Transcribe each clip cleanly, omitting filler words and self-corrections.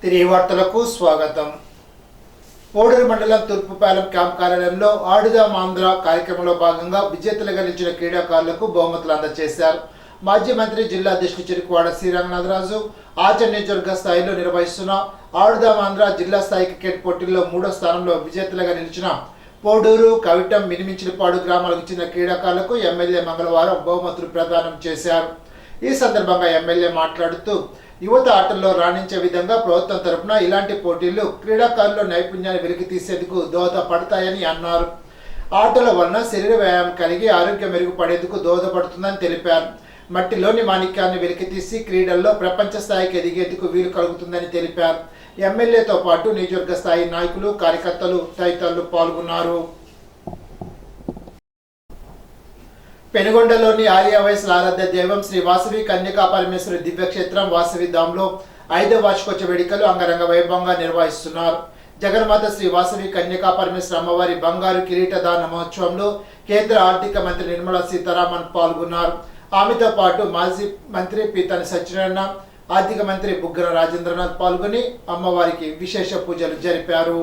తిరిగి వార్తలకు స్వాగతం. పోడూరు మండలం తూర్పుపాలెం క్యాంప్ కార్యాలయంలో ఆడుదాం ఆంధ్ర కార్యక్రమంలో భాగంగా విజేతలుగా నిలిచిన క్రీడాకారులకు బహుమతులు అందజేశారు. మాజీ మంత్రి జిల్లా అధ్యక్షుడు చెరుకువాడ శ్రీరంగనాథరాజు ఆచరణ నియోజకవర్గ స్థాయిలో నిర్వహిస్తున్న ఆడుదాం ఆంధ్ర జిల్లా స్థాయి క్రికెట్ పోటీల్లో 3వ స్థానంలో విజేతలుగా నిలిచిన పోడూరు, కవిటం, మినిమించిలిపాడు గ్రామాలకు చెందిన క్రీడాకారులకు ఎమ్మెల్యే మంగళవారం బహుమతులు ప్రదానం చేశారు. ఈ సందర్భంగా ఎమ్మెల్యే మాట్లాడుతూ యువత ఆటల్లో రాణించే విధంగా ప్రభుత్వం తరపున ఇలాంటి పోటీలు క్రీడాకారుల నైపుణ్యాన్ని వెలికి తీసేందుకు దోహదపడతాయని అన్నారు. ఆటల వలన శరీర వ్యాయామం కలిగి ఆరోగ్యం మెరుగుపడేందుకు దోహదపడుతుందని తెలిపారు. మట్టిలోని మాణిక్యాన్ని వెలికితీసి క్రీడల్లో ప్రపంచ స్థాయికి ఎదిగేందుకు వీలు కలుగుతుందని తెలిపారు. ఎమ్మెల్యేతో పాటు నియోజకవర్గ స్థాయి నాయకులు, కార్యకర్తలు తదితరులు పాల్గొన్నారు. పెనుగొండలోని ఆర్యవయస్సుల ఆరాధ్య దైవం శ్రీ వాసవి కన్యకా పరమేశ్వరి దివ్యక్షేత్రం వాసవి ధాంలో 5వ వార్షికోత్సవ వేడుకలు అంగరంగ వైభవంగా నిర్వహిస్తున్నారు. జగన్మాత శ్రీ వాసవి కన్యకా పరమేశ్వరి అమ్మవారి బంగారు కిరీట దాన మహోత్సవంలో కేంద్ర ఆర్థిక మంత్రి నిర్మలా సీతారామన్ పాల్గొన్నారు. ఆమెతో పాటు మాజీ మంత్రి పీతాని సత్యనారాయణ, ఆర్థిక మంత్రి బుగ్గన రాజేంద్రనాథ్ పాల్గొని అమ్మవారికి విశేష పూజలు జరిపారు.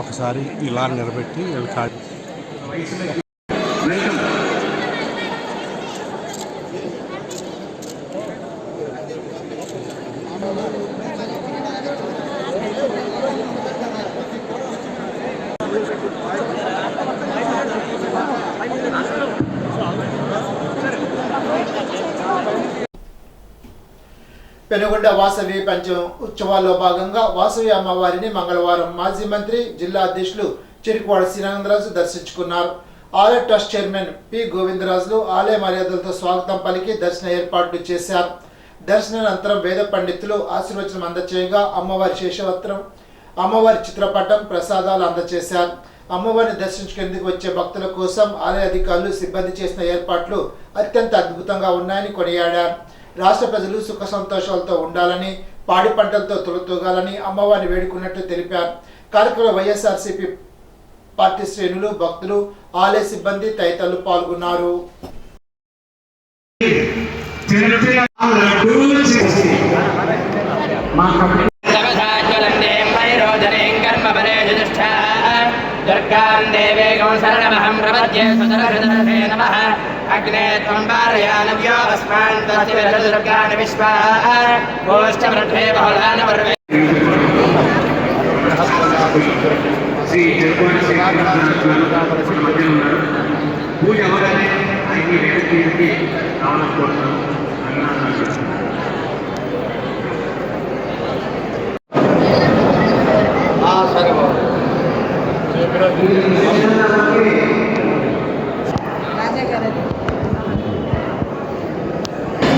ఒకసారి ఇలా నిలబెట్టి పెనుగొండ వాసవి పంచమ ఉత్సవాల్లో భాగంగా వాసవి అమ్మవారిని మంగళవారం మాజీ మంత్రి జిల్లా అధ్యక్షులు చెరుకువాడ శ్రీరంగనాథరాజు దర్శించుకున్నారు. ఆలయ ట్రస్ట్ చైర్మన్ పి గోవిందరాజులు ఆలయ మర్యాదలతో స్వాగతం పలికి దర్శన ఏర్పాట్లు చేశారు. దర్శనానంతరం వేద పండితులు ఆశీర్వచనం అందచేయగా అమ్మవారి శేషవస్త్రం, అమ్మవారి చిత్రపటం, ప్రసాదాలు అందజేశారు. అమ్మవారిని దర్శించుకునేందుకు వచ్చే భక్తుల కోసం ఆలయ అధికారులు, సిబ్బంది చేసిన ఏర్పాట్లు అత్యంత అద్భుతంగా ఉన్నాయని కొనియాడారు. రాష్ట్ర ప్రజలు సుఖ సంతోషాలతో ఉండాలని, పాడి పంటలతో తొలతూగాలని అమ్మవారిని వేడుకున్నట్లు తెలిపారు. కార్యక్రమంలో వైఎస్ఆర్సీపీ పార్టీ శ్రేణులు, భక్తులు, ఆలయ సిబ్బంది తదితరులు పాల్గొన్నారు. दुर्गां देवीं शरणमहं प्रपद्ये सुदर्शनसे नमः अग्ने त्वं पारयानव्यो अस्मान् तस्य विरदुर्गान् विश्वा गोष्ठवृद्धे बहुलान वर्वे श्री जगवान శ్రీరంగనాథరాజు మధ్య ఉన్నారు. పూజ అవగానే ఆయన్ని వేదికకి రావాలని కోరుతున్నాను.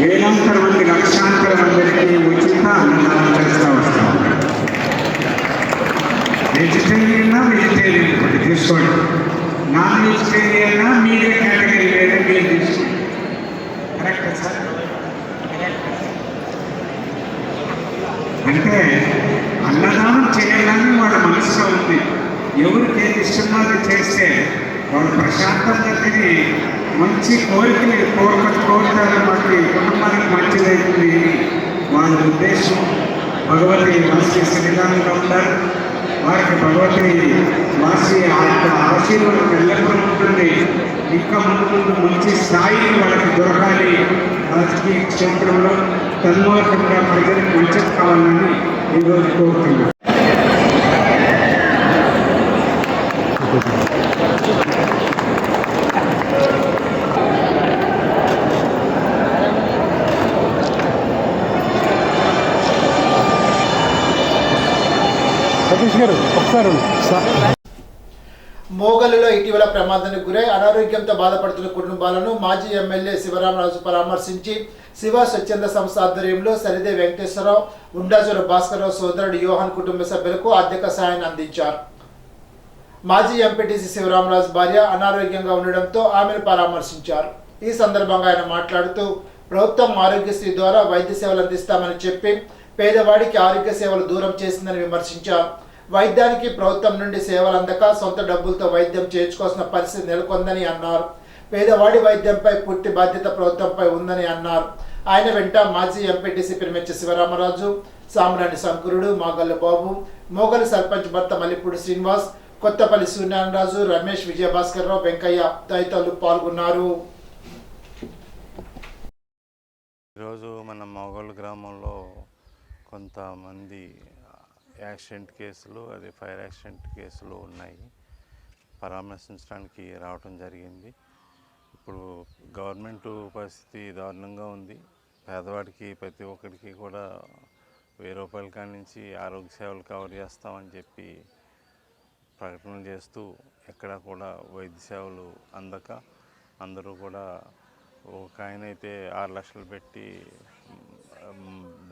వేలాంతర మంది, లక్షాంతర మందికి ఉచిత అన్నదానం చేస్తూ వస్తాం. వెజిటేరియన్ ఒకటి తీసుకోండి, నాన్ వెజిటేరియన్ మీరే కేటగిరీ వేరే మీరు తీసుకోండి. Correct sir? అంటే అన్నదానం చేయాలని వాళ్ళ మనసులో ఉంది. ఎవరికి ఏది ఇష్టమో అది చేస్తే వాళ్ళు ప్రశాంతంగా తిని మంచి కోరికలు కోరుతారు. మాకు కుటుంబానికి మంచిదైతుంది వాళ్ళ ఉద్దేశం. భగవతి వాసి శ్రీరాముగా ఉంటారు. వారికి భగవతి వాసి ఆశీర్వాదం ఎల్లప్పుడూ ఉంటుంది. ఇంకా ముందు మంచి స్థాయిని వాళ్ళకి దొరకాలి. రాజకీయ క్షేత్రంలో తన్మూలకంగా ప్రజలకు మంచిది కావాలని ఈరోజు కోరుతున్నాను. మోగలులో ఇటీవల ప్రమాదానికి గురై అనారోగ్యంతో బాధపడుతున్న కుటుంబాలను మాజీ ఎమ్మెల్యే శివరామరాజు పరామర్శించి శివ స్వచ్ఛంద సంస్థ ఆధ్వర్యంలో సరిదే వెంకటేశ్వరరావు, ఉండాజుల భాస్కరరావు సోదరుడు యోహాన్ కుటుంబ సభ్యులకు ఆర్థిక సాయాన్ని అందించారు. మాజీ ఎంపీటీసీ శివరామరాజు భార్య అనారోగ్యంగా ఉండడంతో ఆమెను పరామర్శించారు. ఈ సందర్భంగా ఆయన మాట్లాడుతూ ప్రభుత్వం ఆరోగ్యశ్రీ ద్వారా వైద్య సేవలు అందిస్తామని చెప్పి పేదవాడికి ఆరోగ్య సేవలు దూరం చేసిందని విమర్శించారు. వైద్యానికి ప్రభుత్వం నుండి సేవలు అందక సొంత డబ్బులతో వైద్యం చేయించుకోవాల్సిన పరిస్థితి నెలకొందని అన్నారు. పేదవాడి వైద్యంపై పూర్తి బాధ్యత ప్రభుత్వంపై ఉందని అన్నారు. ఆయన వెంట మాజీ ఎంపీటీసీ పిరిమెచ్చి శివరామరాజు, సామ్రాణి శంకరుడు, మాగల్ల బాబు, మోగల్ సర్పంచ్ భర్త మల్లిపూడి శ్రీనివాస్, కొత్తపల్లి సూర్యనారాయణరాజు, రమేష్, విజయభాస్కర్రావు, వెంకయ్య తదితరులు పాల్గొన్నారు. ఈరోజు మన మొగల్ గ్రామంలో కొంతమంది యాక్సిడెంట్ కేసులు, అదే ఫైర్ యాక్సిడెంట్ కేసులు ఉన్నాయి. పరామర్శించడానికి రావటం జరిగింది. ఇప్పుడు గవర్నమెంట్ పరిస్థితి దారుణంగా ఉంది. పేదవాడికి ప్రతి ఒక్కరికి కూడా 1000 రూపాయల కాడి నుంచి ఆరోగ్య సేవలు కవర్ చేస్తామని చెప్పి ప్రకటనలు చేస్తూ ఎక్కడా కూడా వైద్య సేవలు అందక అందరూ కూడా, ఒక ఆయన అయితే 6 లక్షలు పెట్టి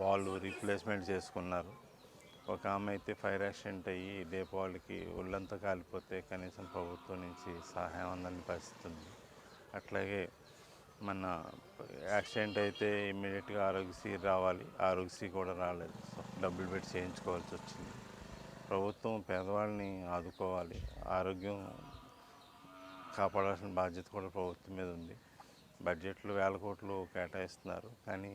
బాల్ రీప్లేస్మెంట్ చేసుకున్నారు. ఒక ఆమె అయితే ఫైర్ యాక్సిడెంట్ అయ్యి దీపావళికి ఒళ్ళంతా కాలిపోతే కనీసం ప్రభుత్వం నుంచి సహాయం అందని పరిస్థితి ఉంది. అట్లాగే మన యాక్సిడెంట్ అయితే ఇమ్మీడియట్గా ఆరోగ్యశ్రీ రావాలి, ఆరోగ్యశ్రీ కూడా రాలేదు. డబ్బులు పెట్టి చేయించుకోవాల్సి వచ్చింది. ప్రభుత్వం పేదవాళ్ళని ఆదుకోవాలి, ఆరోగ్యం కాపాడాల్సిన బాధ్యత కూడా ప్రభుత్వం మీద ఉంది. బడ్జెట్లు 1000 కోట్లు కేటాయిస్తున్నారు, కానీ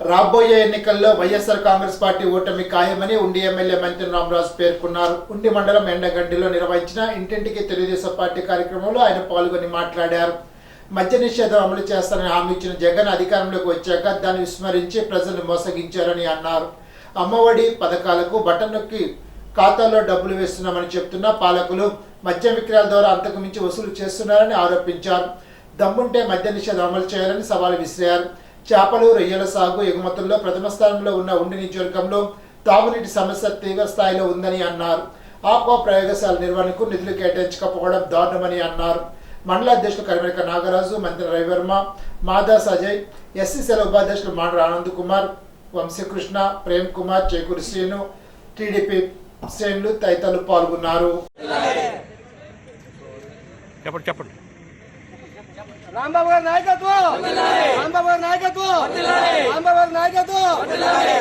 రాబోయే ఎన్నికల్లో వైఎస్ఆర్ కాంగ్రెస్ పార్టీ ఓటమి ఖాయమని ఉండి ఎమ్మెల్యే మంత్రి రామరాజు పేర్కొన్నారు. ఉండి మండలం ఎండగండిలో నిర్వహించిన ఇంటింటికి తెలుగుదేశం పార్టీ కార్యక్రమంలో ఆయన పాల్గొని మాట్లాడారు. మద్య నిషేధం అమలు చేస్తారని హామీ ఇచ్చిన జగన్ అధికారంలోకి వచ్చాక దాన్ని విస్మరించి ప్రజలను మోసగించారని అన్నారు. అమ్మఒడి పథకాలకు బటన్ నొక్కి ఖాతాలో డబ్బులు వేస్తున్నామని చెప్తున్న పాలకులు మద్యం విక్రయాల ద్వారా అంతకు మించి వసూలు చేస్తున్నారని ఆరోపించారు. దమ్ముంటే మద్య నిషేధం అమలు చేయాలని సవాల్ విసిరారు. చేపలు, రొయ్యల సాగు ఎగుమతుల్లో ప్రథమ స్థానంలో ఉన్న ఉండి నియోజకవర్గంలో తాగునీటి సమస్య తీవ్ర స్థాయిలో ఉందని అన్నారు. ఆక్వా ప్రయోగశాల నిర్వహణకు నిధులు కేటాయించకపోవడం దారుణమని అన్నారు. మండల అధ్యక్షులు కరిమేక నాగరాజు, మంత్రి రవివర్మ, మాదాస్ అజయ్, ఎస్సీసీల ఉపాధ్యక్షులు మాండ్ర ఆనంద్ కుమార్, వంశీకృష్ణ, ప్రేమ్ కుమార్, చేకూరి శ్రీను, టీడీపీ శ్రేణులు తదితరులు పాల్గొన్నారు. రాంబాబు గారి నాయకత్వం, రాంబాబు గారి నాయకత్వం, రాంబాబు గారి నాయకత్వం,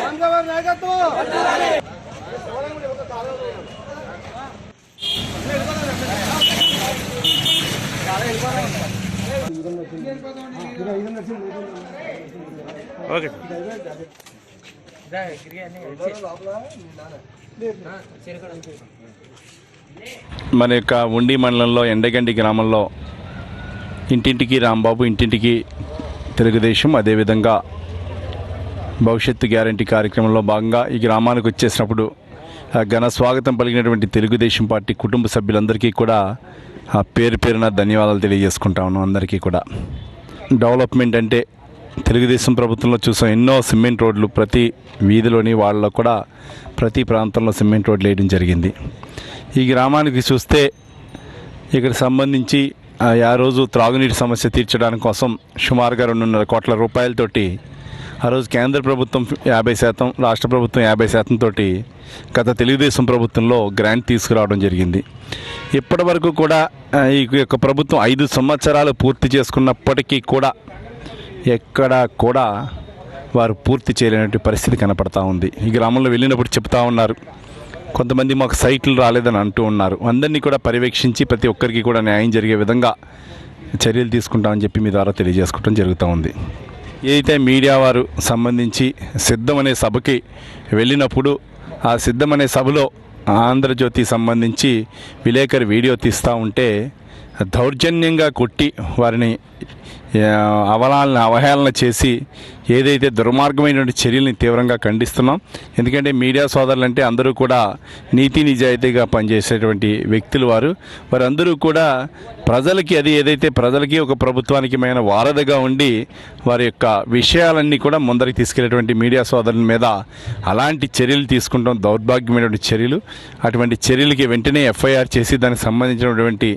రాంబాబు గారి నాయకత్వం. ఓకే మన యొక్క ఉండి మండలంలో ఎండగండి గ్రామంలో ఇంటింటికి రాంబాబు, ఇంటింటికి తెలుగుదేశం, అదేవిధంగా భవిష్యత్తు గ్యారంటీ కార్యక్రమంలో భాగంగా ఈ గ్రామానికి వచ్చేసినప్పుడు ఘన స్వాగతం పలికినటువంటి తెలుగుదేశం పార్టీ కుటుంబ సభ్యులందరికీ కూడా పేరు పేరున ధన్యవాదాలు తెలియజేసుకుంటా ఉన్నాం. అందరికీ కూడా డెవలప్మెంట్ అంటే తెలుగుదేశం ప్రభుత్వంలో చూసాం, ఎన్నో సిమెంట్ రోడ్లు ప్రతి వీధిలోని వాళ్ళలో కూడా ప్రతి ప్రాంతంలో సిమెంట్ రోడ్లు వేయడం జరిగింది. ఈ గ్రామానికి చూస్తే ఇక్కడ సంబంధించి ఆ రోజు త్రాగునీటి సమస్య తీర్చడానికి కోసం సుమారుగా 2.5 కోట్ల రూపాయలతోటి ఆ రోజు కేంద్ర ప్రభుత్వం 50%, రాష్ట్ర ప్రభుత్వం 50% తోటి గత తెలుగుదేశం ప్రభుత్వంలో గ్రాంట్ తీసుకురావడం జరిగింది. ఇప్పటి వరకు కూడా ఈ యొక్క ప్రభుత్వం 5 సంవత్సరాలు పూర్తి చేసుకున్నప్పటికీ కూడా ఎక్కడ కూడా వారు పూర్తి చేయలేనటువంటి పరిస్థితి కనపడతా ఉంది. ఈ గ్రామంలో వెళ్ళినప్పుడు చెప్తా ఉన్నారు, కొంతమంది మాకు సైట్లు రాలేదని అంటూ ఉన్నారు. అందరినీ కూడా పర్యవేక్షించి ప్రతి ఒక్కరికి కూడా న్యాయం జరిగే విధంగా చర్యలు తీసుకుంటామని చెప్పి మీ ద్వారా తెలియజేసుకోవడం జరుగుతూ ఉంది. ఏదైతే మీడియా వారు సంబంధించి సిద్ధం అనే సభకి వెళ్ళినప్పుడు ఆ సిద్ధం అనే సభలో ఆంధ్రజ్యోతి సంబంధించి విలేకరి వీడియో తీస్తూ ఉంటే దౌర్జన్యంగా కొట్టి వారిని అవహేళన చేసి ఏదైతే దుర్మార్గమైనటువంటి చర్యల్ని తీవ్రంగా ఖండిస్తున్నాం. ఎందుకంటే మీడియా సోదరులంటే అందరూ కూడా నీతి నిజాయితీగా పనిచేసేటువంటి వ్యక్తులు వారందరూ కూడా ప్రజలకి ఏదైతే ప్రజలకి ఒక ప్రభుత్వానికి మైన వారధిగా ఉండి వారి యొక్క విషయాలన్నీ కూడా ముందరికి తీసుకెళ్లేటువంటి మీడియా సోదరుల మీద అలాంటి చర్యలు తీసుకుంటాం దౌర్భాగ్యమైనటువంటి చర్యలు. అటువంటి చర్యలకి వెంటనే ఎఫ్ఐఆర్ చేసి దానికి సంబంధించినటువంటి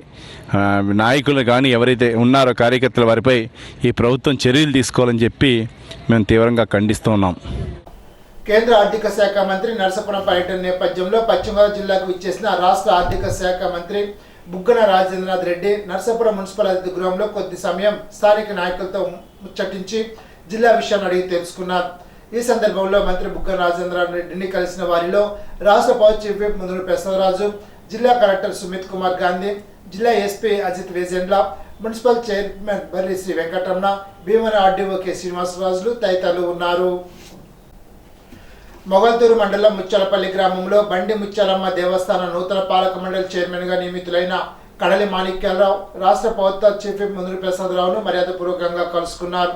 నాయకులు కానీ ఎవరైతే ఉన్నారో కార్యకర్తల వారిపై ఈ ప్రభుత్వం చర్యలు తీసుకోవాలని చెప్పి మేము తీవ్రంగా ఖండిస్తూ ఉన్నాం. కేంద్ర ఆర్థిక శాఖ మంత్రి నరసాపురం పర్యటన నేపథ్యంలో పశ్చిమ గోదావరి జిల్లాకు ఇచ్చేసిన రాష్ట్ర ఆర్థిక శాఖ మంత్రి బుగ్గన రాజేంద్రనాథ్ రెడ్డి నరసాపురం మున్సిపల్ అతిథి గృహంలో కొద్ది సమయం స్థానిక నాయకులతో ముచ్చటించి జిల్లా విషయాన్ని అడిగి తెలుసుకున్నారు. ఈ సందర్భంలో మంత్రి బుగ్గన రాజేంద్రనాథ్ రెడ్డిని కలిసిన వారిలో రాష్ట్ర పవర్ చీఫ్ విప్ ముదురు ప్రసాదరాజు, జిల్లా కలెక్టర్ సుమిత్ కుమార్ గాంధీ, జిల్లా SP Ajit Vejendla, municipal chairman Barri Sri Venkataramana, Bhimavaram RDO K శ్రీనివాసరాజులు తదితరులు ఉన్నారు. మొగల్తూరు మండలం ముచ్చాలపల్లి గ్రామంలో బండి ముత్యాలమ్మ దేవస్థానం నూతన పాలక మండలి చైర్మన్గా నియమితులైన కడలి మాణిక్యాలరావు రాష్ట్ర ప్రభుత్వ చీఫ్ విప్ ముదురు ప్రసాదరావును మర్యాదపూర్వకంగా కలుసుకున్నారు.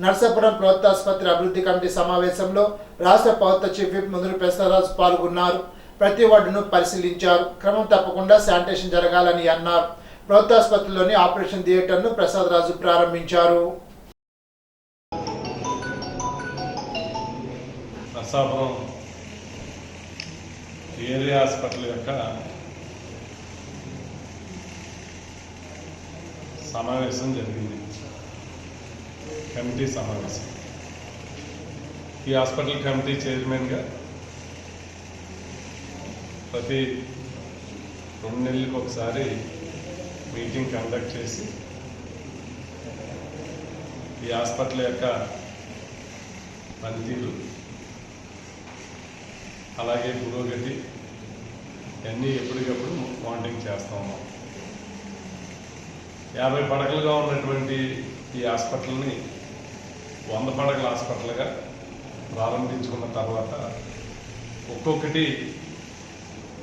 నర్సాపురం ప్రభుత్వాసుపత్రి అభివృద్ధి కమిటీ సమావేశంలో రాష్ట్ర ప్రభుత్వ చీఫ్ విప్ ముదురు ప్రసాదరాజు పాల్గొన్నారు. ప్రతి వార్డును పరిశీలించారు. క్రమం తప్పకుండా శానిటేషన్ జరగాలని అన్నారు. ప్రభుత్వాసుపత్రిలోని ఆపరేషన్ థియేటర్ను ప్రసాదరాజు ప్రారంభించారు. నర్సాపురం ఏరియా హాస్పిటల్ యొక్క సమావేశం జరిగింది, కమిటీ సమావేశం. ఈ హాస్పిటల్ కమిటీ చైర్మన్గా ప్రతి 2 నెలలకు ఒకసారి మీటింగ్ కండక్ట్ చేసి ఈ హాస్పిటల్ యొక్క పనితీరు అలాగే పురోగతి అన్నీ ఎప్పటికప్పుడు మానిటరింగ్ చేస్తూ ఉన్నాం. 50 పడకలుగా ఉన్నటువంటి ఈ హాస్పిటల్ని 100 పడకల హాస్పిటల్గా ప్రారంభించుకున్న తర్వాత ఒక్కొక్కటి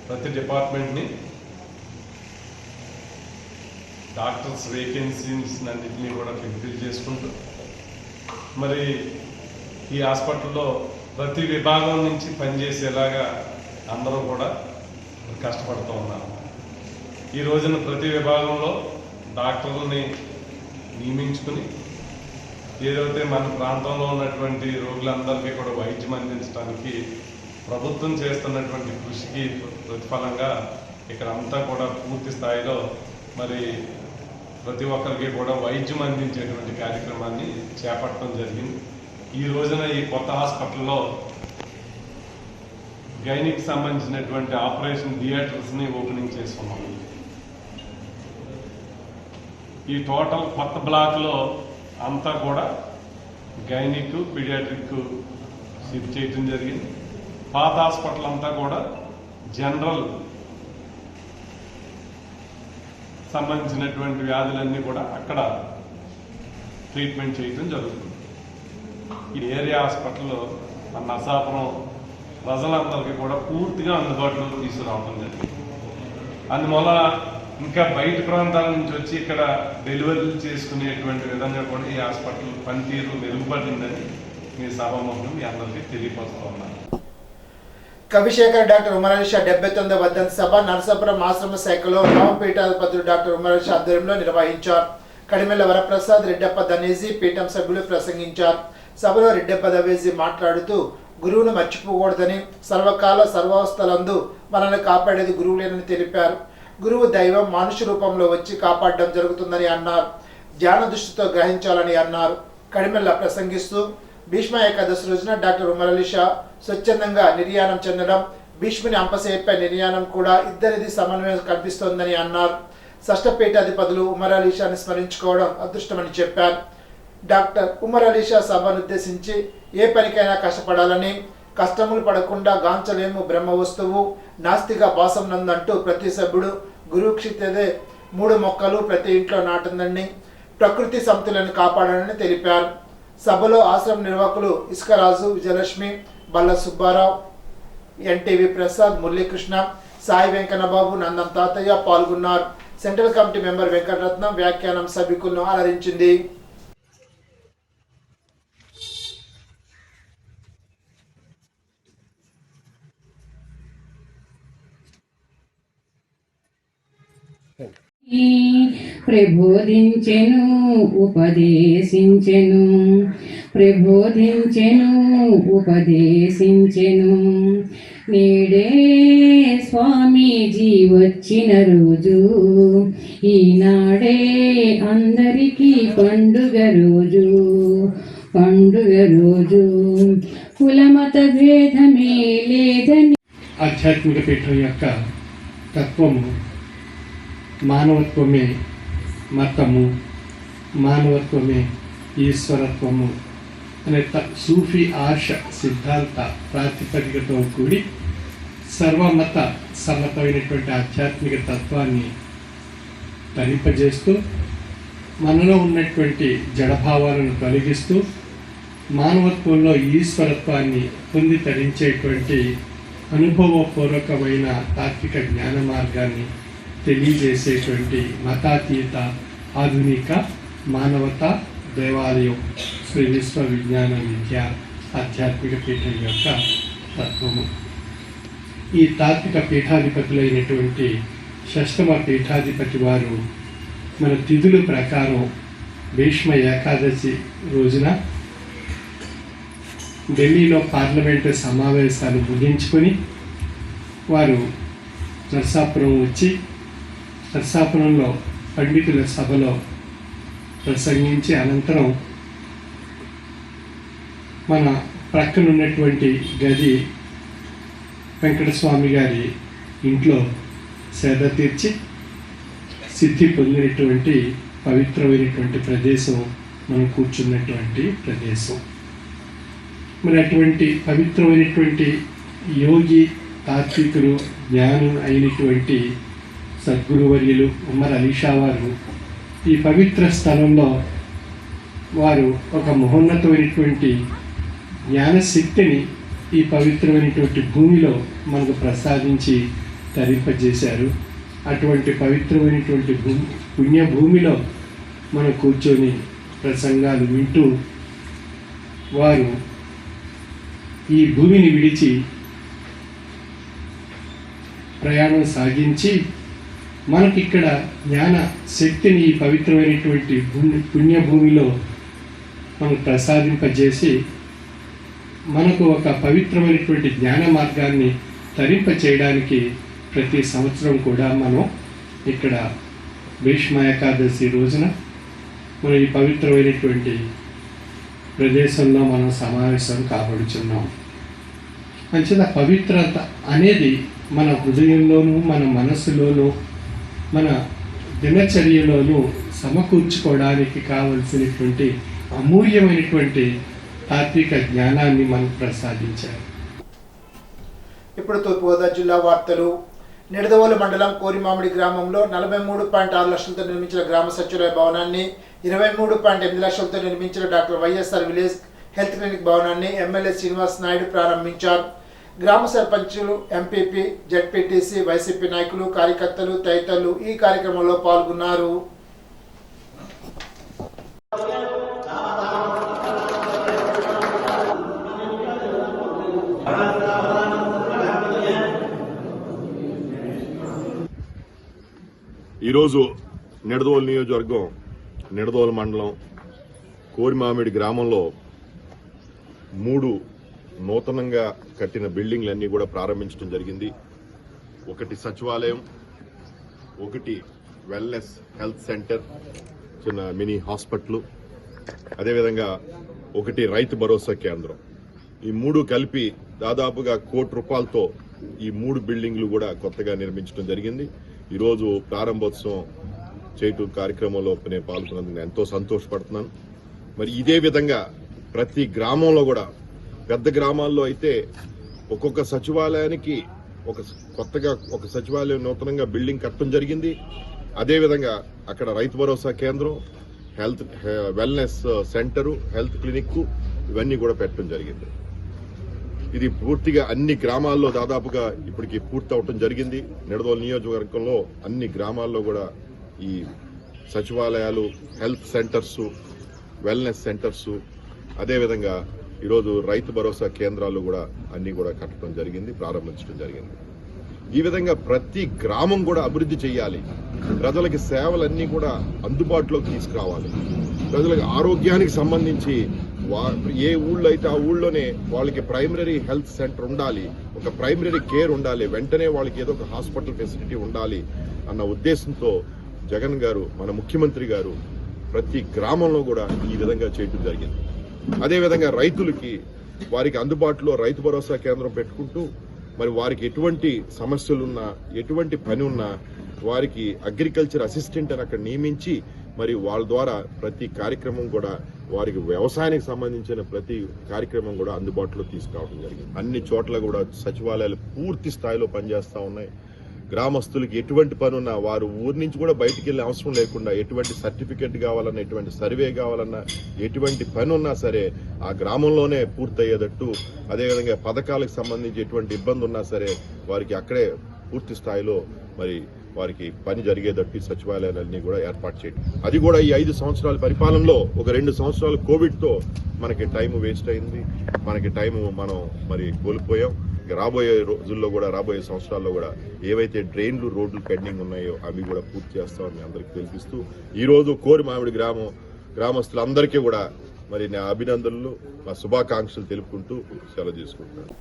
ప్రతి డిపార్ట్మెంట్ని డాక్టర్స్ వేకెన్సీస్ అన్నింటినీ కూడా ఫిల్ చేసుకుంటూ మరి ఈ హాస్పిటల్లో ప్రతి విభాగం నుంచి పనిచేసేలాగా అందరూ కూడా కష్టపడుతూ ఉన్నారు. ఈ రోజున ప్రతి విభాగంలో డాక్టర్లని నియమించుకుని ఏదైతే మన ప్రాంతంలో ఉన్నటువంటి రోగులందరికీ కూడా వైద్యం అందించడానికి ప్రభుత్వం చేస్తున్నటువంటి కృషికి ప్రతిఫలంగా ఇక్కడ అంతా కూడా పూర్తి స్థాయిలో మరి ప్రతి ఒక్కరికి కూడా వైద్యం అందించేటువంటి కార్యక్రమాన్ని చేపట్టడం జరిగింది. ఈ రోజున ఈ కొత్త హాస్పిటల్లో గైనిక్ సంబంధించినటువంటి ఆపరేషన్ థియేటర్స్ని ఓపెనింగ్ చేసుకున్నాం. ఈ టోటల్ కొత్త బ్లాక్లో అంతా కూడా గైనిక్ పీడియాట్రిక్ షిఫ్ట్ చేయడం జరిగింది. పాత హాస్పిటల్ అంతా కూడా జనరల్ సంబంధించినటువంటి వ్యాధులన్నీ కూడా అక్కడ ట్రీట్మెంట్ చేయడం జరుగుతుంది. ఈ ఏరియా హాస్పిటల్లో మన నర్సాపురం ప్రజలందరికీ కూడా పూర్తిగా అందుబాటులోకి తీసుకురావడం జరిగింది. అందువల్ల ఇంకా బయట ప్రాంతాల నుంచి వచ్చి ఇక్కడ డెలివరీలు చేసుకునేటువంటి విధంగా కూడా ఈ హాస్పిటల్ పనితీరు మెరుగుపడిందని మీ సభాముఖం మీ అందరికీ తెలియపరుస్తూ ఉన్నారు. కవిశేఖర్ డాక్టర్ ఉమరేషా 79వ వర్ధంతి సభ నరసాపురం ఆశ్రమ శాఖలో నవపీఠాధిపతులు డాక్టర్ ఉమరేషా ఆధ్వర్యంలో నిర్వహించారు. కడిమెల్ల వరప్రసాద్, రెడ్డప్ప దనేజీ పీఠం సభ్యులు ప్రసంగించారు. సభలో రెడ్డప్ప దవేజీ మాట్లాడుతూ గురువును మర్చిపోకూడదని, సర్వకాల సర్వావస్థలందు మనల్ని కాపాడేది గురువులేనని తెలిపారు. గురువు దైవం మనుష్య రూపంలో వచ్చి కాపాడడం జరుగుతుందని అన్నారు. ధ్యాన దృష్టితో గ్రహించాలని అన్నారు. కడిమెల్ల ప్రసంగిస్తూ భీష్మ ఏకాదశి రోజున డాక్టర్ ఉమరలీషా స్వచ్ఛందంగా నిర్యాణం చెందడం, భీష్ముని అంపశయ్యపై నిర్యాణం కూడా ఇద్దరిది సమన్వయం కల్పిస్తోందని అన్నారు. షష్ఠపీఠాధిపతులు ఉమరలీషాని స్మరించుకోవడం అదృష్టమని చెప్పారు. డాక్టర్ ఉమరలీషా సభను ఉద్దేశించి ఏ పనికైనా కష్టపడాలని, కష్టములు పడకుండా గాంచలేము బ్రహ్మ వస్తువు నాస్తిక భాసం నందంటూ ప్రతి సభ్యుడు గురువు క్షితేదే 3 మొక్కలు ప్రతి ఇంట్లో నాటుందని, ప్రకృతి సమతులను కాపాడాలని తెలిపారు. సభలో ఆశ్రమ నిర్వాహకులు ఇసుకరాజు, విజయలక్ష్మి, బల్ల సుబ్బారావు, ఎన్టీవీ ప్రసాద్, మురళీకృష్ణ, సాయి వెంకన్నబాబు, నందం తాతయ్య పాల్గొన్నారు. సెంట్రల్ కమిటీ మెంబర్ వెంకటరత్నం వ్యాఖ్యానం సభికులను అలరించింది. ప్రబోధించెను ఉపదేశించెను నేడే స్వామీజీ వచ్చిన రోజు, ఈనాడే అందరికీ పండుగ రోజు కులమత భేదమే లేదని. ఆధ్యాత్మిక పీఠం యొక్క తత్వము మానవత్వమే మతము, మానవత్వమే ఈశ్వరత్వము అనే సూఫీ ఆర్ష సిద్ధాంత ప్రాతిపదికతో కూడి సర్వమత సమ్మతమైనటువంటి ఆధ్యాత్మిక తత్వాన్ని తరింపజేస్తూ మనలో ఉన్నటువంటి జడభావాలను తొలగిస్తూ మానవత్వంలో ఈశ్వరత్వాన్ని పొంది తరించేటువంటి అనుభవపూర్వకమైన తాత్విక జ్ఞాన మార్గాన్ని తెలియజేసేటువంటి మతాతీత ఆధునిక మానవత దేవాలయం శ్రీ విశ్వ విజ్ఞాన విద్య ఆధ్యాత్మిక పీఠం యొక్క తత్వము. ఈ తాత్విక పీఠాధిపతులైనటువంటి షష్టమ పీఠాధిపతి వారు మన తిథుల ప్రకారం భీష్మ ఏకాదశి రోజున ఢిల్లీలో పార్లమెంటు సమావేశాలు ముగించుకొని వారు నర్సాపురం వచ్చి నర్సాపురంలో పండితుల సభలో ప్రసంగించి అనంతరం మన ప్రక్కనున్నటువంటి గది వెంకటస్వామి గారి ఇంట్లో సేద తీర్చి సిద్ధి పొందినటువంటి పవిత్రమైనటువంటి ప్రదేశం మనం కూర్చున్నటువంటి ప్రదేశం. మరి అటువంటి పవిత్రమైనటువంటి యోగి తాత్వికులు జ్ఞానం అయినటువంటి సద్గురువర్యులు ఉమర్ అలీషా వారు ఈ పవిత్ర స్థలంలో వారు ఒక మహోన్నతమైనటువంటి జ్ఞానశక్తిని ఈ పవిత్రమైనటువంటి భూమిలో మనకు ప్రసాదించి తరింపజేశారు. అటువంటి పవిత్రమైనటువంటి పుణ్యభూమిలో మనం కూర్చొని ప్రసంగాలు వింటూ వారు ఈ భూమిని విడిచి ప్రయాణం సాగించి మనకిక్కడ జ్ఞాన శక్తిని ఈ పవిత్రమైనటువంటి పుణ్యభూమిలో మనకు ప్రసాదింపజేసి మనకు ఒక పవిత్రమైనటువంటి జ్ఞాన మార్గాన్ని తరింపచేయడానికి ప్రతి సంవత్సరం కూడా మనం ఇక్కడ భీష్మ ఏకాదశి రోజున మనం ఈ పవిత్రమైనటువంటి ప్రదేశంలో మనం సమావేశం కాబడుచున్నాం. అంచేత పవిత్రత అనేది మన హృదయంలోనూ మన మనస్సులోనూ మన దినచర్యలోనూ సమకూర్చుకోవడానికి కావలసినటువంటి అమూల్యమైనటువంటి తాత్విక జ్ఞానాన్ని మనకు ప్రసాదించారు. ఇప్పుడు తూర్పుగోదావరి జిల్లా వార్తలు. నిడదవోలు మండలం కోరిమామిడి గ్రామంలో 43.6 లక్షలతో నిర్మించిన గ్రామ సచివాలయ భవనాన్ని, 23.8 లక్షలతో నిర్మించిన doctor YSR village health clinic భవనాన్ని ఎమ్మెల్యే శ్రీనివాస్ నాయుడు ప్రారంభించారు. గ్రామ సర్పంచులు, ఎంపీపీ, జెడ్పీటీసీ, వైసీపీ నాయకులు, కార్యకర్తలు తదితరులు ఈ కార్యక్రమంలో పాల్గొన్నారు. ఈరోజు నిడదవోలు నియోజకవర్గం నిడదవోలు మండలం కోరిమామిడి గ్రామంలో 3 నూతనంగా కట్టిన బిల్డింగ్లన్నీ కూడా ప్రారంభించడం జరిగింది. ఒకటి సచివాలయం, ఒకటి వెల్నెస్ హెల్త్ సెంటర్, చిన్న మినీ హాస్పిటల్, అదేవిధంగా ఒకటి రైతు భరోసా కేంద్రం. ఈ 3 కలిపి దాదాపుగా 1 కోటి రూపాయలతో ఈ 3 బిల్డింగ్లు కూడా కొత్తగా నిర్మించడం జరిగింది. ఈరోజు ప్రారంభోత్సవం చేయటం కార్యక్రమంలో నేను పాల్గొన్నందుకు ఎంతో సంతోషపడుతున్నాను. మరి ఇదే విధంగా ప్రతి గ్రామంలో కూడా, పెద్ద గ్రామాల్లో అయితే ఒక్కొక్క సచివాలయానికి కొత్తగా ఒక సచివాలయం నూతనంగా బిల్డింగ్ కట్టడం జరిగింది. అదేవిధంగా అక్కడ రైతు భరోసా కేంద్రం, health wellness centre, health clinic ఇవన్నీ కూడా పెట్టడం జరిగింది. ఇది పూర్తిగా అన్ని గ్రామాల్లో దాదాపుగా ఇప్పటికి పూర్తి అవటం జరిగింది. నిడదవోలు నియోజకవర్గంలో అన్ని గ్రామాల్లో కూడా ఈ సచివాలయాలు, హెల్త్ సెంటర్సు, వెల్నెస్ సెంటర్సు, అదేవిధంగా ఈరోజు రైతు భరోసా కేంద్రాలు కూడా అన్ని కూడా కట్టడం జరిగింది, ప్రారంభించడం జరిగింది. ఈ విధంగా ప్రతి గ్రామం కూడా అభివృద్ధి చేయాలి. ప్రజలకి సేవలన్నీ కూడా అందుబాటులోకి తీసుకురావాలి. ప్రజలకు ఆరోగ్యానికి సంబంధించి ఏ ఊళ్ళో అయితే ఆ ఊళ్ళోనే వాళ్ళకి ప్రైమరీ హెల్త్ సెంటర్ ఉండాలి, ఒక ప్రైమరీ కేర్ ఉండాలి, వెంటనే వాళ్ళకి ఏదో ఒక హాస్పిటల్ ఫెసిలిటీ ఉండాలి అన్న ఉద్దేశంతో జగన్ గారు, మన ముఖ్యమంత్రి గారు ప్రతి గ్రామంలో కూడా ఈ విధంగా చేయడం జరిగింది. అదేవిధంగా రైతులకి వారికి అందుబాటులో రైతు భరోసా కేంద్రం పెట్టుకుంటూ మరి వారికి ఎటువంటి సమస్యలున్నా ఎటువంటి పని ఉన్నా వారికి అగ్రికల్చర్ అసిస్టెంట్ అని అక్కడ నియమించి మరి వాళ్ళ ద్వారా ప్రతి కార్యక్రమం కూడా వారికి వ్యవసాయానికి సంబంధించిన ప్రతి కార్యక్రమం కూడా అందుబాటులో తీసుకురావడం జరిగింది. అన్ని చోట్ల కూడా సచివాలయాలు పూర్తి స్థాయిలో పనిచేస్తూ ఉన్నాయి. గ్రామస్తులకి ఎటువంటి పని ఉన్నా వారు ఊరి నుంచి కూడా బయటికి వెళ్ళే అవసరం లేకుండా ఎటువంటి సర్టిఫికెట్ కావాలన్నా ఎటువంటి సర్వే కావాలన్నా ఎటువంటి పని ఉన్నా సరే ఆ గ్రామంలోనే పూర్తయ్యేటట్టు, అదేవిధంగా పథకాలకు సంబంధించి ఎటువంటి ఇబ్బంది ఉన్నా సరే వారికి అక్కడే పూర్తి స్థాయిలో మరి వారికి పని జరిగేటట్టు సచివాలయాలన్నీ కూడా ఏర్పాటు చేయడం. అది కూడా ఈ 5 సంవత్సరాల పరిపాలనలో ఒక 2 సంవత్సరాలు కోవిడ్తో మనకి టైం వేస్ట్ అయింది, మనకి టైం మనం మరి కోల్పోయాం. రాబోయే రోజుల్లో కూడా రాబోయే సంవత్సరాల్లో కూడా ఏవైతే డ్రైన్లు రోడ్లు పెండింగ్ ఉన్నాయో అవి కూడా పూర్తి చేస్తామని అందరికీ తెలిపిస్తూ ఈరోజు కోరిమామిడి గ్రామస్తులందరికీ కూడా మరి నా అభినందనలు, మా శుభాకాంక్షలు తెలుపుకుంటూ సెలవు తీసుకుంటున్నాను.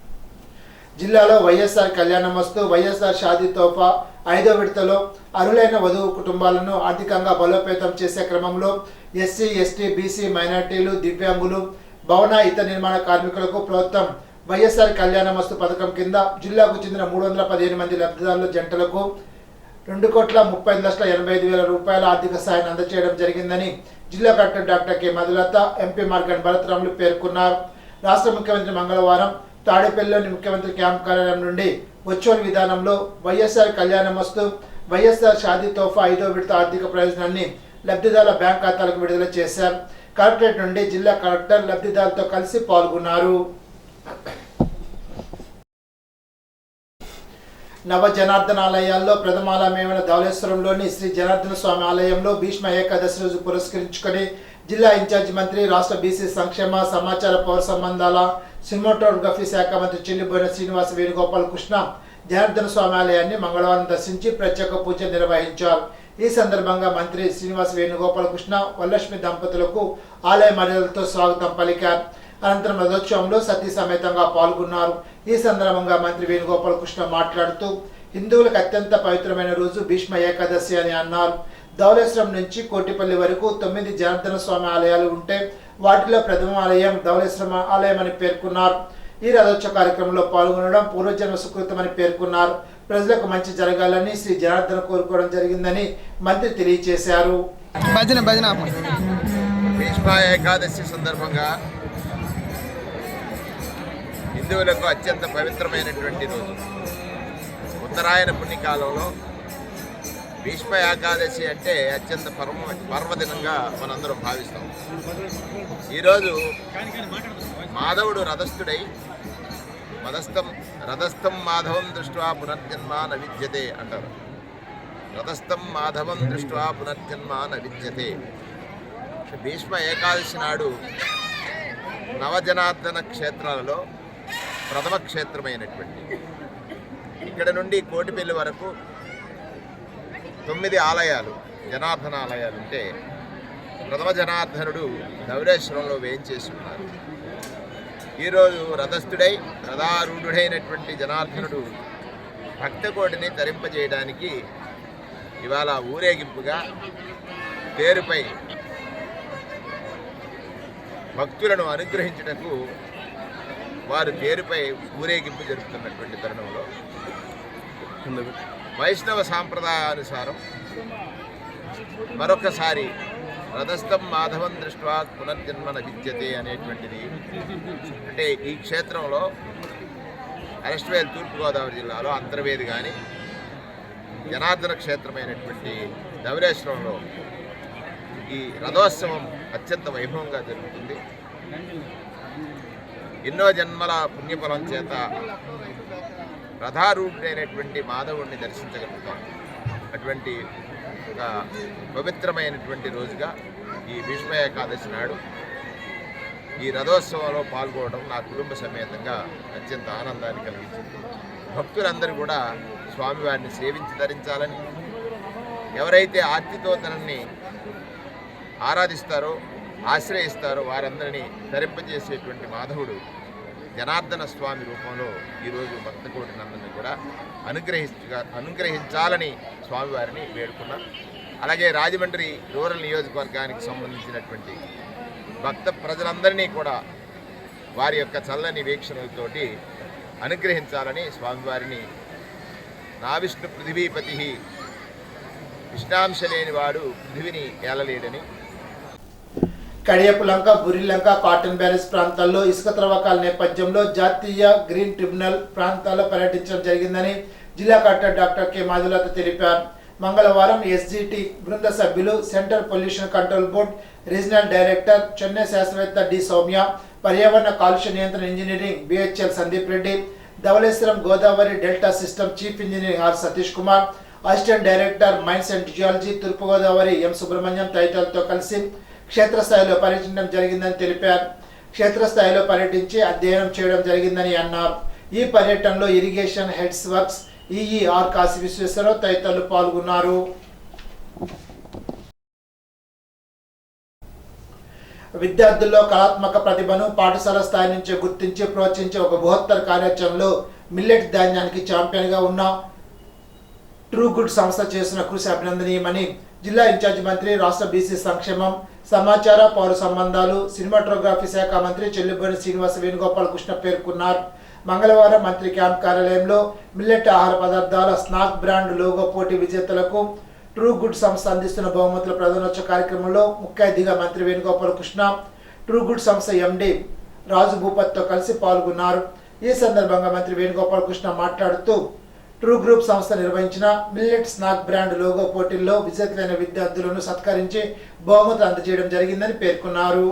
జిల్లాలో వైఎస్ఆర్ కళ్యాణమస్తు వైఎస్ఆర్ షాదీ తోఫా 5వ విడతలో అర్హులైన వధువు కుటుంబాలను ఆర్థికంగా బలోపేతం చేసే క్రమంలో ఎస్సీ, ఎస్టీ, బీసీ, మైనార్టీలు, దివ్యాంగులు, భవన ఇతర నిర్మాణ కార్మికులకు ప్రభుత్వం వైఎస్ఆర్ కళ్యాణమస్తు పథకం కింద జిల్లాకు చెందిన 315 మంది లబ్ధిదారుల జంటలకు 2,35,85,000 రూపాయల ఆర్థిక సాయాన్ని అందజేయడం జరిగిందని జిల్లా collector doctor K Madhulatha, MP Margani భరత్రాములు పేర్కొన్నారు. రాష్ట్ర ముఖ్యమంత్రి మంగళవారం తాడేపల్లిలోని ముఖ్యమంత్రి క్యాంప్ కార్యాలయం నుండి వర్చువల్ విధానంలో వైఎస్ఆర్ కళ్యాణమస్తు వైఎస్ఆర్ షాదీ తోఫా 5వ విడత ఆర్థిక ప్రయోజనాన్ని లబ్ధిదారుల బ్యాంక్ ఖాతాలకు విడుదల చేశారు. కలెక్టరేట్ నుండి జిల్లా కలెక్టర్ లబ్ధిదారులతో కలిసి పాల్గొన్నారు. నవ జనార్దన ఆలయాల్లో ప్రథమాలయమైన ధవళేశ్వరంలోని శ్రీ జనార్దన స్వామి ఆలయంలో భీష్మ ఏకాదశి రోజు పురస్కరించుకొని జిల్లా ఇన్ఛార్జి మంత్రి, రాష్ట్ర బీసీ సంక్షేమ, సమాచార, పౌర సంబంధాల, సినిమాటోగ్రఫీ శాఖ మంత్రి చెల్లిబోయిన శ్రీనివాస వేణుగోపాల్ కృష్ణ జనార్దన స్వామి ఆలయాన్ని మంగళవారం దర్శించి ప్రత్యేక పూజ నిర్వహించారు. ఈ సందర్భంగా మంత్రి శ్రీనివాస వేణుగోపాల్ కృష్ణ వరలక్ష్మి దంపతులకు ఆలయ మర్యాదలతో స్వాగతం పలికారు. అనంతరం రథోత్సవంలో సతీ సమేతంగా పాల్గొన్నారు. ఈ సందర్భంగా మంత్రి వేణుగోపాల్ కృష్ణ మాట్లాడుతూ హిందువులకు అత్యంత పవిత్రమైన రోజు భీష్మ ఏకాదశి అని అన్నారు. ధవళేశ్వరం నుంచి కోటిపల్లి వరకు 9 జనార్దన స్వామి ఆలయాలు ఉంటే వాటిలో ప్రథమ ఆలయం ధవళేశ్వరం ఆలయం అని పేర్కొన్నారు. ఈ రథోత్సవ కార్యక్రమంలో పాల్గొనడం పూర్వజన్మ సుకృతమని పేర్కొన్నారు. ప్రజలకు మంచి జరగాలని శ్రీ జనార్దన కోరుకోవడం జరిగిందని మంత్రి తెలియజేశారు. భీష్మ ఏకాదశి సందర్భంగా హిందువులకు అత్యంత పవిత్రమైనటువంటి రోజు. ఉత్తరాయణ పుణ్యకాలంలో భీష్మ ఏకాదశి అంటే అత్యంత పర్వదినంగా మనందరం భావిస్తాం. ఈరోజు మాధవుడు రథస్థుడై రథస్థం మాధవం దృష్ట్వా పునర్జన్మ న విద్యతే అంటారు. రథస్థం మాధవం దృష్ట్వా పునర్జన్మ న విద్యతే. భీష్మ ఏకాదశి నాడు నవజనార్దన క్షేత్రాలలో ప్రథమ క్షేత్రమైనటువంటి ఇక్కడ నుండి కోటిపల్లి వరకు 9 ఆలయాలు, జనార్దన ఆలయాలు ఉంటే ప్రథమ జనార్దనుడు ధవళేశ్వరంలో వేయించేసి ఉన్నారు. ఈరోజు రథస్థుడై రథారూఢుడైనటువంటి జనార్దనుడు భక్తకోటిని తరింపజేయడానికి ఇవాళ ఊరేగింపుగా తేరుపై భక్తులను అనుగ్రహించుటకు వారు తేరుపై ఊరేగింపు జరుపుతున్నటువంటి తరుణంలో వైష్ణవ సాంప్రదాయానుసారం మరొకసారి రథస్థం మాధవం దృష్ట్వా పునర్జన్మన విద్యతే అనేటువంటిది, అంటే ఈ క్షేత్రంలో అరెస్ట్వేల్ తూర్పుగోదావరి జిల్లాలో అంతర్వేది కానీ జనార్దన క్షేత్రమైనటువంటి ధవళేశ్వరంలో ఈ రథోత్సవం అత్యంత వైభవంగా జరుగుతుంది. ఎన్నో జన్మల పుణ్యఫలం చేత రథారూఢుడైనటువంటి మాధవుడిని దర్శించగలుగుతాం. అటువంటి ఒక పవిత్రమైనటువంటి రోజుగా ఈ భీష్మ ఏకాదశి నాడు ఈ రథోత్సవంలో పాల్గొనడం నా కుటుంబ సమేతంగా అత్యంత ఆనందాన్ని కలిగించింది. భక్తులందరూ కూడా స్వామివారిని సేవించి ధరించాలని, ఎవరైతే ఆర్తితో తనని ఆరాధిస్తారో ఆశ్రయిస్తారో వారందరినీ తరింపజేసేటువంటి మాధవుడు జనార్దన స్వామి రూపంలో ఈరోజు భక్తకోటి నందుని కూడా అనుగ్రహించాలని స్వామివారిని వేడుకున్నాం. అలాగే రాజమండ్రి రూరల్ నియోజకవర్గానికి సంబంధించినటువంటి భక్త ప్రజలందరినీ కూడా వారి యొక్క చల్లని వీక్షణలతోటి అనుగ్రహించాలని స్వామివారిని నా విష్ణు పృథివీపతి విష్ణాంశ లేని వాడు పృథివిని ఏలలేడని. కడియపులంక, బురిలంక, కాటన్ బ్యారేజ్ ప్రాంతాల్లో ఇసుక త్రవ్వకాల నేపథ్యంలో జాతీయ గ్రీన్ ట్రిబ్యునల్ ప్రాంతాల్లో పర్యటించడం జరిగిందని జిల్లా కలెక్టర్ డాక్టర్ కె మాధులత తెలిపారు. మంగళవారం ఎస్జిటి బృంద సభ్యులు, central pollution control board regional director, Chennai శాస్త్రవేత్త డి సౌమ్య, పర్యావరణ కాలుష్య నియంత్రణ engineering BHEL Sandeep Reddy, Dhavaleswaram Godavari delta system chief engineer R Satish Kumar, assistant director mines and geology Thurpu Godavari M Subrahmanyam తదితరులతో కలిసి క్షేత్రస్థాయిలో పర్యటించడం జరిగిందని తెలిపారు. క్షేత్రస్థాయిలో పర్యటించి అధ్యయనం చేయడం జరిగిందని అన్నారు. ఈ పర్యటనలో irrigation heads works EE R Kasi Visweswararao తదితరులు పాల్గొన్నారు. విద్యార్థుల్లో కళాత్మక ప్రతిభను పాఠశాల స్థాయి నుంచి గుర్తించి ప్రోత్సహించే ఒక బృహత్తర కార్యాచరణలో మిల్లెట్ ధాన్యానికి ఛాంపియన్గా ఉన్న ట్రూ గుడ్ సంస్థ చేసిన కృషి అభినందనీయమని జిల్లా ఇన్ఛార్జి మంత్రి, రాష్ట్ర బీసీ సంక్షేమం, సమాచార, పౌర సంబంధాలు, సినిమాటోగ్రఫీ శాఖ మంత్రి చెల్లుబోయిన శ్రీనివాస వేణుగోపాల్ కృష్ణ పేర్కొన్నారు. మంగళవారం మంత్రి క్యాంప్ కార్యాలయంలో మిల్లెట్ ఆహార పదార్థాల స్నాక్ బ్రాండ్ లోగో పోటీ విజేతలకు ట్రూ గుడ్ సంస్థ అందిస్తున్న బహుమతుల ప్రధానోత్సవ కార్యక్రమంలో ముఖ్య అతిథిగా మంత్రి వేణుగోపాల్ కృష్ణ, ట్రూ గుడ్ సంస్థ ఎండి రాజు భూపత్తో కలిసి పాల్గొన్నారు. ఈ సందర్భంగా మంత్రి వేణుగోపాల్ కృష్ణ మాట్లాడుతూ ట్రూ గ్రూప్ సంస్థ నిర్వహించిన మిల్లెట్ స్నాక్ బ్రాండ్ లోగో పోటీల్లో విజేతలైన విద్యార్థులను సత్కరించి బహుమతులు అందజేయడం జరిగిందని పేర్కొన్నారు.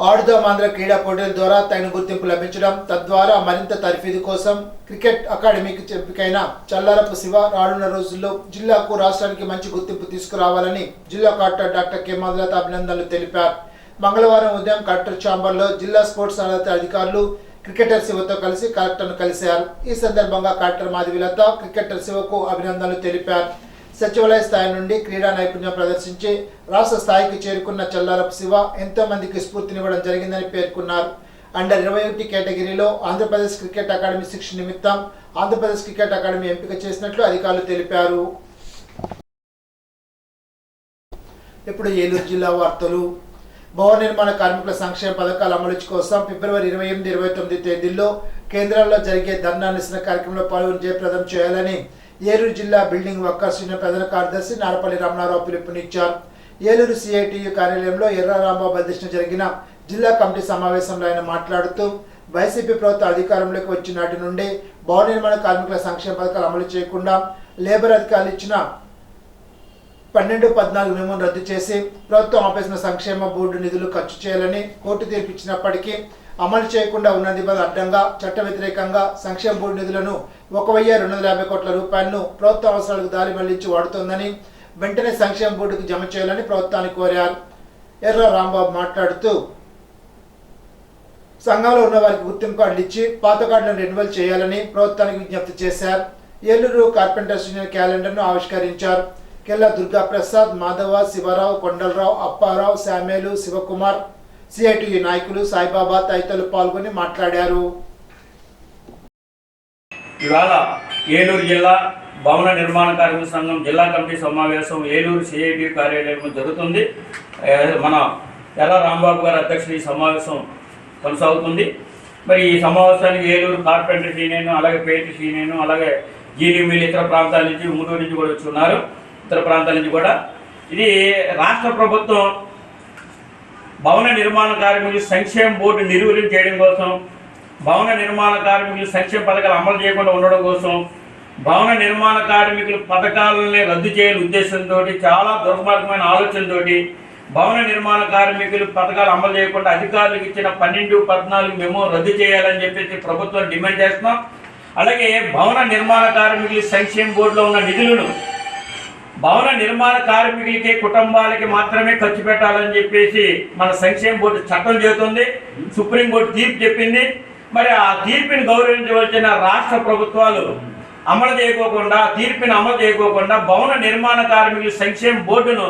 ఆడుదాం ఆంధ్ర క్రీడా పోటీల ద్వారా తగిన గుర్తింపు లభించడం, తద్వారా మరింత తర్ఫీదు కోసం క్రికెట్ అకాడమీకి ఎంపికైన చల్లారపు శివ రానున్న రోజుల్లో జిల్లాకు, రాష్ట్రానికి మంచి గుర్తింపు తీసుకురావాలని జిల్లా కలెక్టర్ డాక్టర్ కె మాధులత అభినందనలు తెలిపారు. మంగళవారం ఉదయం కలెక్టర్ ఛాంబర్లో జిల్లా స్పోర్ట్స్ అథారిటీ అధికారులు క్రికెటర్ శివతో కలిసి కలెక్టర్ను కలిశారు. ఈ సందర్భంగా కలెక్టర్ మాధవిలత క్రికెటర్ శివకు అభినందనలు తెలిపారు. సచివాలయ స్థాయి నుండి క్రీడా నైపుణ్యం ప్రదర్శించి రాష్ట్ర స్థాయికి చేరుకున్న చల్లారపు శివ ఎంతో మందికి స్ఫూర్తినివ్వడం జరిగిందని పేర్కొన్నారు. అండర్ 21 కేటగిరీలో ఆంధ్రప్రదేశ్ క్రికెట్ అకాడమీ శిక్షణ నిమిత్తం ఆంధ్రప్రదేశ్ క్రికెట్ అకాడమీ ఎంపిక చేసినట్లు అధికారులు తెలిపారు. ఇప్పుడు ఏలూరు జిల్లా వార్తలు. భవన నిర్మాణ కార్మికుల సంక్షేమ పథకాల అమలు కోసం ఫిబ్రవరి 28, 29 తేదీల్లో కేంద్రాల్లో జరిగే ధర్నా నిరసన కార్యక్రమంలో పాల్గొని జయప్రదం చేయాలని ఏలూరు జిల్లా బిల్డింగ్ వర్కర్స్ యూనియన్ ప్రధాన కార్యదర్శి నారపల్లి రమణారావు పిలుపునిచ్చారు. ఏలూరు సిఐటియు కార్యాలయంలో ఎర్ర రాంబాబు అధ్యక్షతన జరిగిన జిల్లా కమిటీ సమావేశంలో ఆయన మాట్లాడుతూ వైసీపీ ప్రభుత్వం అధికారంలోకి వచ్చిన నాటి నుండి భవన నిర్మాణ కార్మికుల సంక్షేమ పథకాలు అమలు చేయకుండా లేబర్ అధికారులు ఇచ్చిన 12-14 మెమోను రద్దు చేసి ప్రభుత్వం ఆపేసిన సంక్షేమ బోర్డు నిధులు ఖర్చు చేయాలని కోర్టు తీర్పు ఇచ్చినప్పటికీ అమలు చేయకుండా ఉన్న నిబంధనల అడ్డంగా చట్ట వ్యతిరేకంగా సంక్షేమ బోర్డు నిధులను 1,250 కోట్ల రూపాయలను ప్రభుత్వ అవసరాలకు దారి మళ్లించి వాడుతోందని, వెంటనే సంక్షేమ బోర్డుకు జమ చేయాలని ప్రభుత్వాన్ని కోరారు. ఎర్ర రాంబాబు మాట్లాడుతూ సంఘంలో ఉన్న వారికి గుర్తింపు కార్డులు ఇచ్చి పాత కార్డులను రెన్యువల్ చేయాలని ప్రభుత్వానికి విజ్ఞప్తి చేశారు. ఏలూరు కార్పెంటర్స్ యూనియన్ క్యాలెండర్ను ఆవిష్కరించారు. కెల్లా దుర్గా ప్రసాద్, మాధవ, శివరావు, కొండలరావు, అప్పారావు, శామేలు, శివకుమార్, సిఐటియు నాయకులు, సాయిబాబా తదితరులు పాల్గొని మాట్లాడారు. ఇవాళ ఏలూరు జిల్లా భవన నిర్మాణ కార్మిక సంఘం జిల్లా కమిటీ సమావేశం ఏలూరు సిఐటియు కార్యాలయంలో జరుగుతుంది. మన ఎర్ర రాంబాబు గారి అధ్యక్షుడు ఈ సమావేశం కొనసాగుతుంది. మరి ఈ సమావేశానికి ఏలూరు కార్పెంటర్స్ యూనియన్, అలాగే పెయింటర్స్ యూనియన్, అలాగే జీడీమీలు ఇతర ప్రాంతాల నుంచి, ఊరూరు నుంచి కూడా వచ్చి ఉన్నారు. ఇతర ప్రాంతాల నుంచి కూడా. ఇది రాష్ట్ర ప్రభుత్వం భవన నిర్మాణ కార్మికులు సంక్షేమ బోర్డు నిర్వీర్యం చేయడం కోసం, భవన నిర్మాణ కార్మికులు సంక్షేమ పథకాలు అమలు చేయకుండా ఉండడం కోసం, భవన నిర్మాణ కార్మికుల పథకాలని రద్దు చేయాలని ఉద్దేశంతో, చాలా దుర్మార్గమైన ఆలోచనతో భవన నిర్మాణ కార్మికులు పథకాలు అమలు చేయకుండా అధికారులకు ఇచ్చిన 12-14 మెమో రద్దు చేయాలని చెప్పేసి ప్రభుత్వం డిమాండ్ చేస్తున్నాం. అలాగే భవన నిర్మాణ కార్మికులు సంక్షేమ బోర్డులో ఉన్న నిధులను భవన నిర్మాణ కార్మికులకి, కుటుంబాలకి మాత్రమే ఖర్చు పెట్టాలని చెప్పేసి మన సంక్షేమ బోర్డు చట్టం చెబుతుంది. సుప్రీంకోర్టు తీర్పు చెప్పింది. మరి ఆ తీర్పుని గౌరవించవలసిన రాష్ట్ర ప్రభుత్వాలు అమలు చేయకోకుండా, తీర్పుని అమలు చేయకోకుండా భవన నిర్మాణ కార్మికుల సంక్షేమ బోర్డును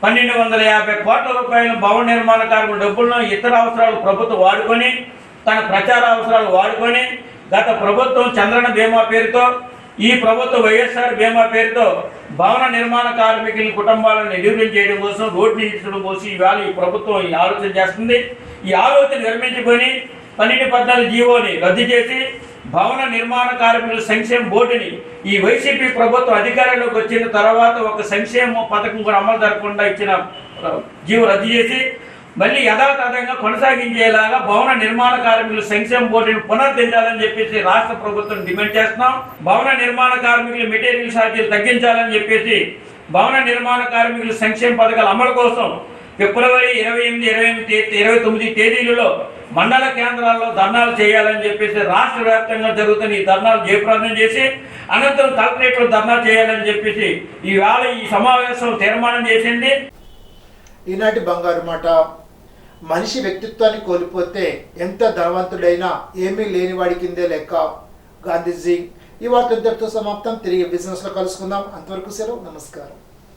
1250 కోట్ల రూపాయల భవన నిర్మాణ కార్మికుల డబ్బులను ఇతర అవసరాలు ప్రభుత్వం వాడుకొని, తన ప్రచార అవసరాలు వాడుకొని, గత ప్రభుత్వం చంద్రన్న బీమా పేరుతో, ఈ ప్రభుత్వం వైఎస్ఆర్ బీమా పేరుతో భవన నిర్మాణ కార్మికుల కుటుంబాలను నిర్వీర్యం చేయడం కోసం, రోడ్డు నిర్మించడం కోసం ఇవాళ ఈ ప్రభుత్వం ఈ ఆలోచన చేస్తుంది. ఈ ఆలోచన నిర్మించుకొని 1214 జీవోని రద్దు చేసి భవన నిర్మాణ కార్మికుల సంక్షేమ బోర్డుని ఈ వైసీపీ ప్రభుత్వం అధికారంలోకి వచ్చిన తర్వాత ఒక సంక్షేమ పథకం కూడా అమలు జరగకుండా ఇచ్చిన జీవో రద్దు చేసి మళ్ళీ యథాతథంగా కొనసాగించేలాగా భవన నిర్మాణ కార్మికుల సంక్షేమ బోర్డుని పునరుద్ధరించాలని చెప్పేసి రాష్ట్ర ప్రభుత్వం డిమాండ్ చేస్తున్నాం. భవన నిర్మాణ కార్మికుల మెటీరియల్ ఛార్జీలు తగ్గించాలని చెప్పేసి భవన నిర్మాణ కార్మికుల సంక్షేమ పథకాల అమలు కోసం ఫిబ్రవరి 28, 29 తేదీలలో మండల కేంద్రాల్లో ధర్నాలు చేయాలని చెప్పేసి రాష్ట్ర వ్యాప్తంగా జరుగుతున్న ఈ ధర్నాలు జయప్రదం చేసి అనంతరం కలెక్టరేట్లో ధర్నా చేయాలని చెప్పేసి ఈవేళ ఈ సమావేశం తీర్మానం చేసింది. ఈనాటి బంగారు మాట. మనిషి వ్యక్తిత్వాన్ని కోల్పోతే ఎంత ధనవంతుడైనా ఏమీ లేనివాడి కిందే లెక్క. గాంధీజీ. ఈ వార్త ఇంతటితో సమాప్తం. తిరిగి బిజినెస్లో కలుసుకుందాం. అంతవరకు సెలవు. నమస్కారం.